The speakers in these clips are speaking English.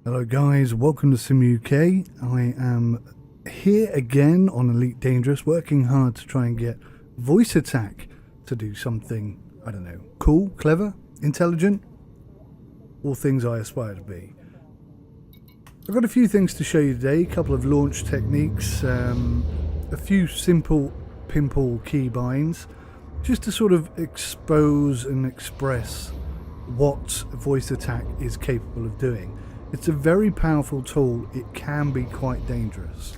Hello guys, welcome to Sim UK. I am here again on Elite Dangerous, working hard to try and get VoiceAttack to do something, I don't know, cool, clever, intelligent, all things I aspire to be. I've got a few things to show you today, a couple of launch techniques, a few simple pinball keybinds, just to sort of expose and express what VoiceAttack is capable of doing. It's a very powerful tool. It can be quite dangerous.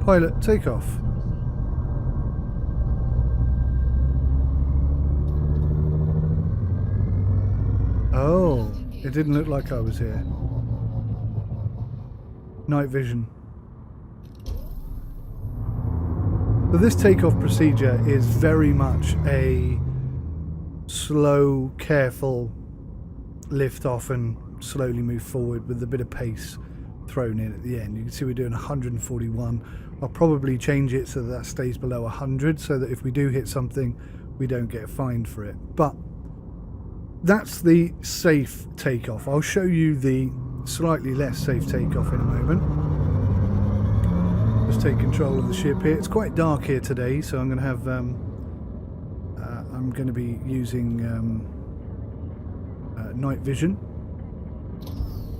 Pilot, take off. Oh, it didn't look like I was here. Night vision. So this takeoff procedure is very much a slow, careful lift off and slowly move forward with a bit of pace thrown in at the end. You can see we're doing 141. I'll probably change it so that stays below 100 so that if we do hit something we don't get fined for it. But that's the safe takeoff. I'll show you the slightly less safe takeoff in a moment. Just take control of the ship here. It's quite dark here today, so I'm going to have I'm going to be using night vision.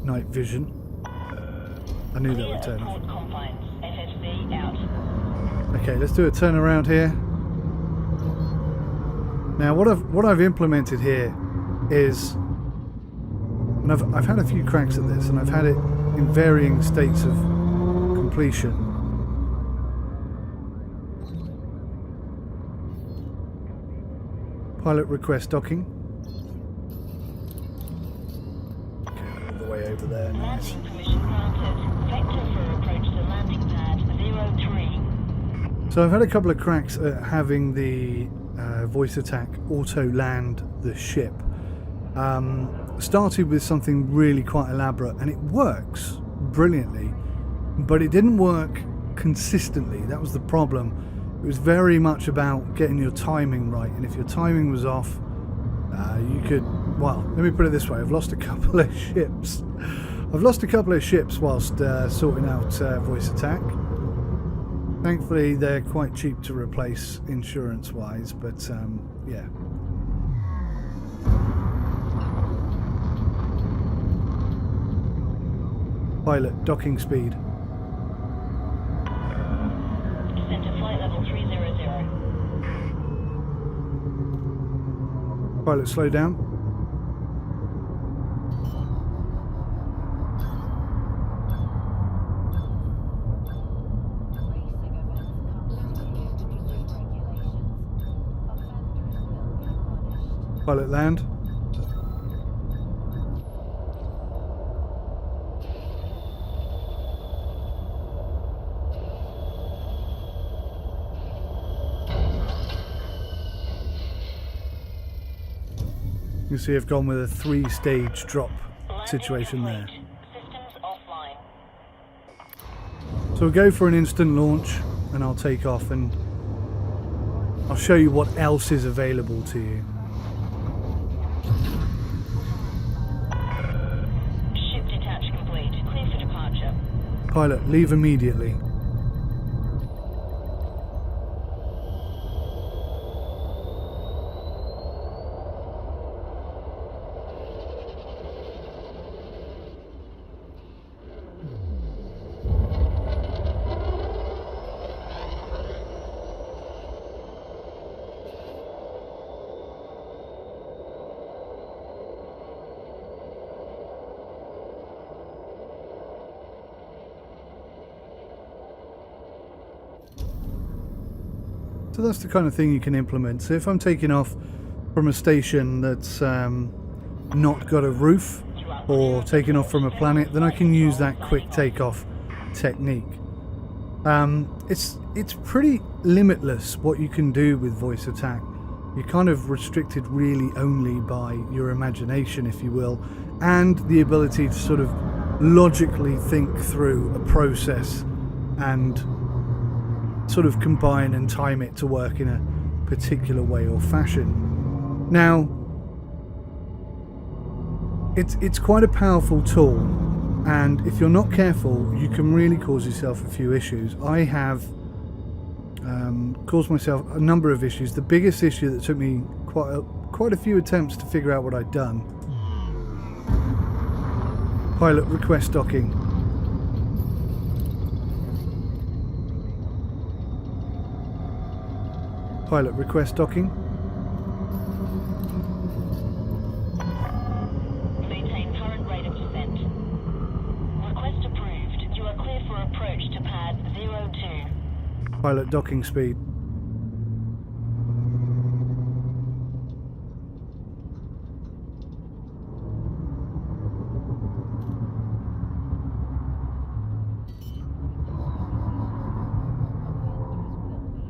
Night vision. I knew that would turn off. Okay, let's do a turn around here. Now, what I've implemented here is, and I've had a few cracks at this, and I've had it in varying states of completion. Pilot request docking. Okay, all the way over there. Nice. So I've had a couple of cracks at having the VoiceAttack auto land the ship. Started with something really quite elaborate, and it works brilliantly, but it didn't work consistently. That was the problem. It was very much about getting your timing right, and if your timing was off, you could, well, let me put it this way, I've lost a couple of ships. I've lost a couple of ships whilst sorting out VoiceAttack. Thankfully, they're quite cheap to replace insurance-wise, but yeah. Pilot, docking speed. Descent to flight level 300. Pilot, slow down. Pilot, land. You see I've gone with a 3-stage drop situation there. Systems offline. So we'll go for an instant launch and I'll take off and I'll show you what else is available to you. Ship detach complete. Clear for departure. Pilot, leave immediately. So that's the kind of thing you can implement. So if I'm taking off from a station that's not got a roof or taking off from a planet, then I can use that quick takeoff technique. It's pretty limitless what you can do with VoiceAttack. You're kind of restricted really only by your imagination, if you will, and the ability to sort of logically think through a process and sort of combine and time it to work in a particular way or fashion. Now, it's quite a powerful tool, and if you're not careful, you can really cause yourself a few issues. I have caused myself a number of issues. The biggest issue that took me quite a few attempts to figure out what I'd done. Pilot request docking. Pilot request docking. Maintain current rate of descent. Request approved. You are clear for approach to pad 02. Pilot docking speed.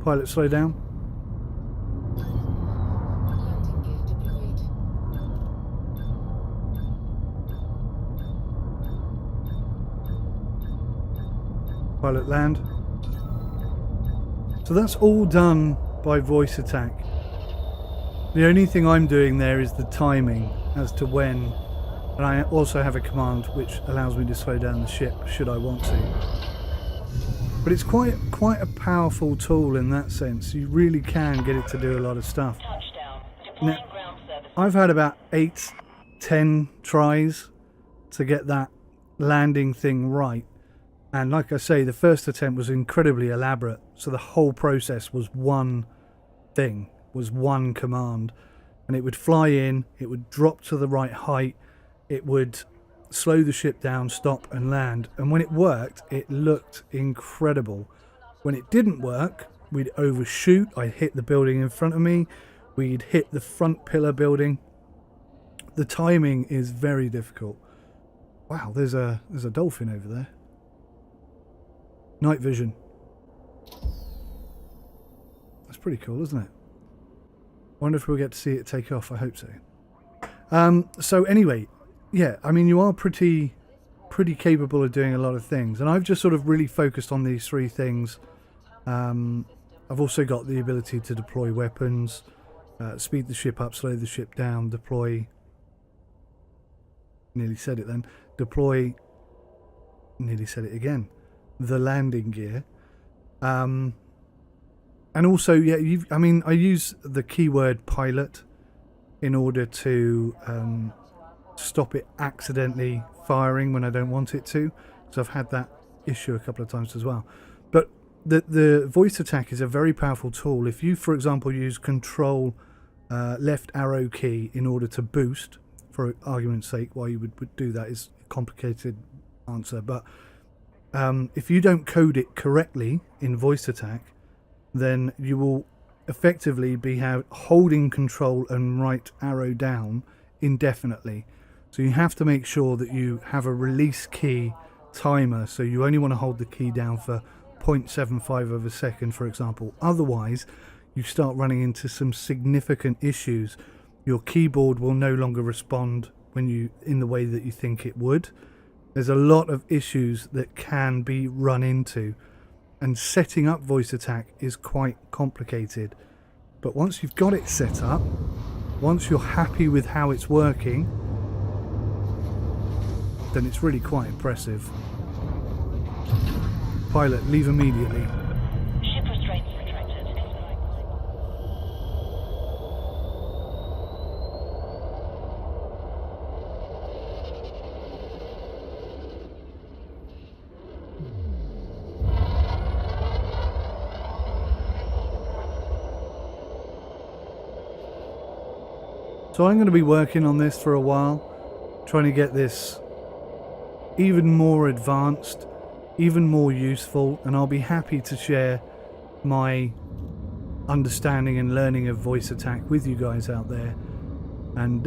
Pilot slow down. Pilot land. So that's all done by VoiceAttack. The only thing I'm doing there is the timing as to when, and I also have a command which allows me to slow down the ship should I want to. But it's quite a powerful tool in that sense. You really can get it to do a lot of stuff. Touchdown. Deploying Now, ground service. I've had about 8-10 tries to get that landing thing right. And like I say, the first attempt was incredibly elaborate. So the whole process was one thing, was one command. And it would fly in, it would drop to the right height, it would slow the ship down, stop and land. And when it worked, it looked incredible. When it didn't work, we'd overshoot. I'd hit the building in front of me. We'd hit the front pillar building. The timing is very difficult. Wow, there's a dolphin over there. Night vision. That's pretty cool, isn't it? Wonder if we'll get to see it take off. I hope so. So anyway, yeah, I mean, you are pretty capable of doing a lot of things, and I've just sort of really focused on these three things. I've also got the ability to deploy weapons, speed the ship up, slow the ship down, deploy. Nearly said it then. Deploy. Nearly said it again. The landing gear. And also, yeah, I mean, I use the keyword pilot in order to stop it accidentally firing when I don't want it to, because I've had that issue a couple of times as well. But the VoiceAttack is a very powerful tool. If you, for example, use control left arrow key in order to boost, for argument's sake, why you would do that is a complicated answer, but if you don't code it correctly in VoiceAttack, then you will effectively be holding control and right arrow down indefinitely. So you have to make sure that you have a release key timer, so you only want to hold the key down for 0.75 of a second, for example. Otherwise, you start running into some significant issues. Your keyboard will no longer respond in the way that you think it would. There's a lot of issues that can be run into, and setting up VoiceAttack is quite complicated. But once you've got it set up, once you're happy with how it's working, then it's really quite impressive. Pilot, leave immediately. Ship restraints retracted. So I'm going to be working on this for a while, trying to get this even more advanced, even more useful, and I'll be happy to share my understanding and learning of VoiceAttack with you guys out there. And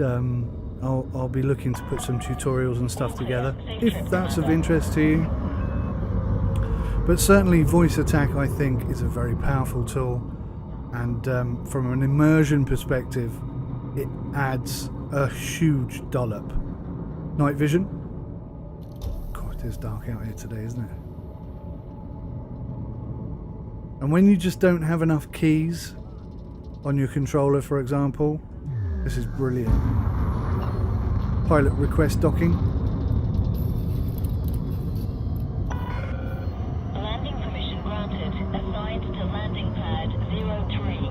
I'll be looking to put some tutorials and stuff together if that's of interest to you. But certainly VoiceAttack, I think, is a very powerful tool, and from an immersion perspective, it adds a huge dollop. Night vision. God, it is dark out here today, isn't it? And when you just don't have enough keys on your controller, for example, this is brilliant. Pilot request docking. Landing permission granted. Assigned to landing pad 03.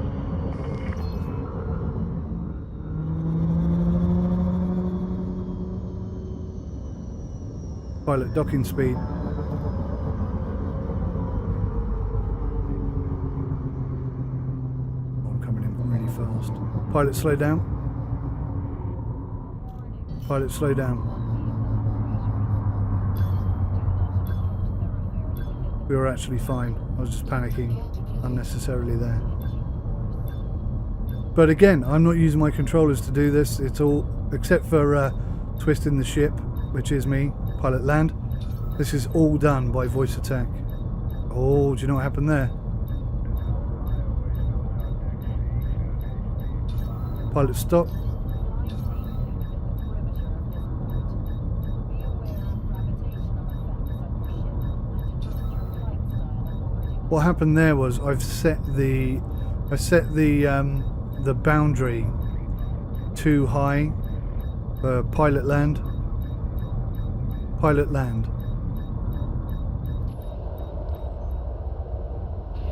Pilot docking speed. I'm coming in really fast. Pilot slow down. Pilot slow down. We were actually fine. I was just panicking unnecessarily there. But again, I'm not using my controllers to do this. It's all, except for twisting the ship, which is me, pilot land. This is all done by VoiceAttack. Oh, do you know what happened there? Pilot stop. What happened there was I've set the boundary too high for pilot land. Pilot land.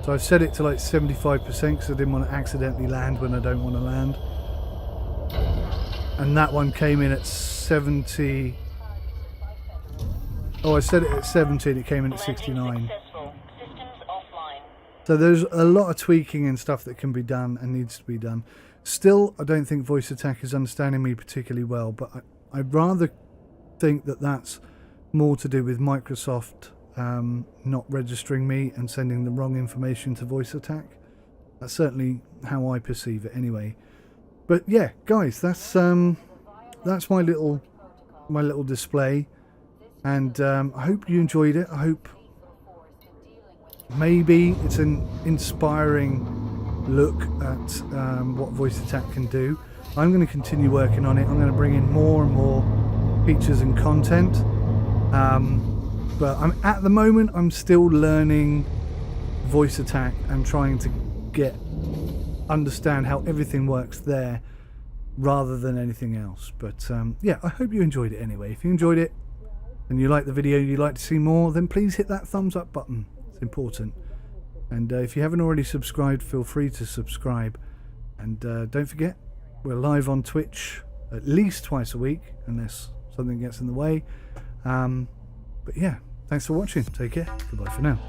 So I've set it to like 75% because I didn't want to accidentally land when I don't want to land. And that one came in at 70. Oh, I set it at 70 and it came in at 69. So there's a lot of tweaking and stuff that can be done and needs to be done. Still, I don't think VoiceAttack is understanding me particularly well, but I'd rather think that that's more to do with Microsoft not registering me and sending the wrong information to VoiceAttack. That's certainly how I perceive it anyway. But yeah, guys, that's my little display, and I hope you enjoyed it. I hope maybe it's an inspiring look at what VoiceAttack can do. I'm going to continue working on it. I'm going to bring in more and more features and content. But at the moment I'm still learning VoiceAttack and trying to understand how everything works there rather than anything else. But yeah, I hope you enjoyed it anyway. If you enjoyed it and you like the video, you'd like to see more, then please hit that thumbs up button. It's important. And if you haven't already subscribed, feel free to subscribe. And don't forget, we're live on Twitch at least twice a week, unless something gets in the way. But yeah, thanks for watching. Take care. Goodbye for now.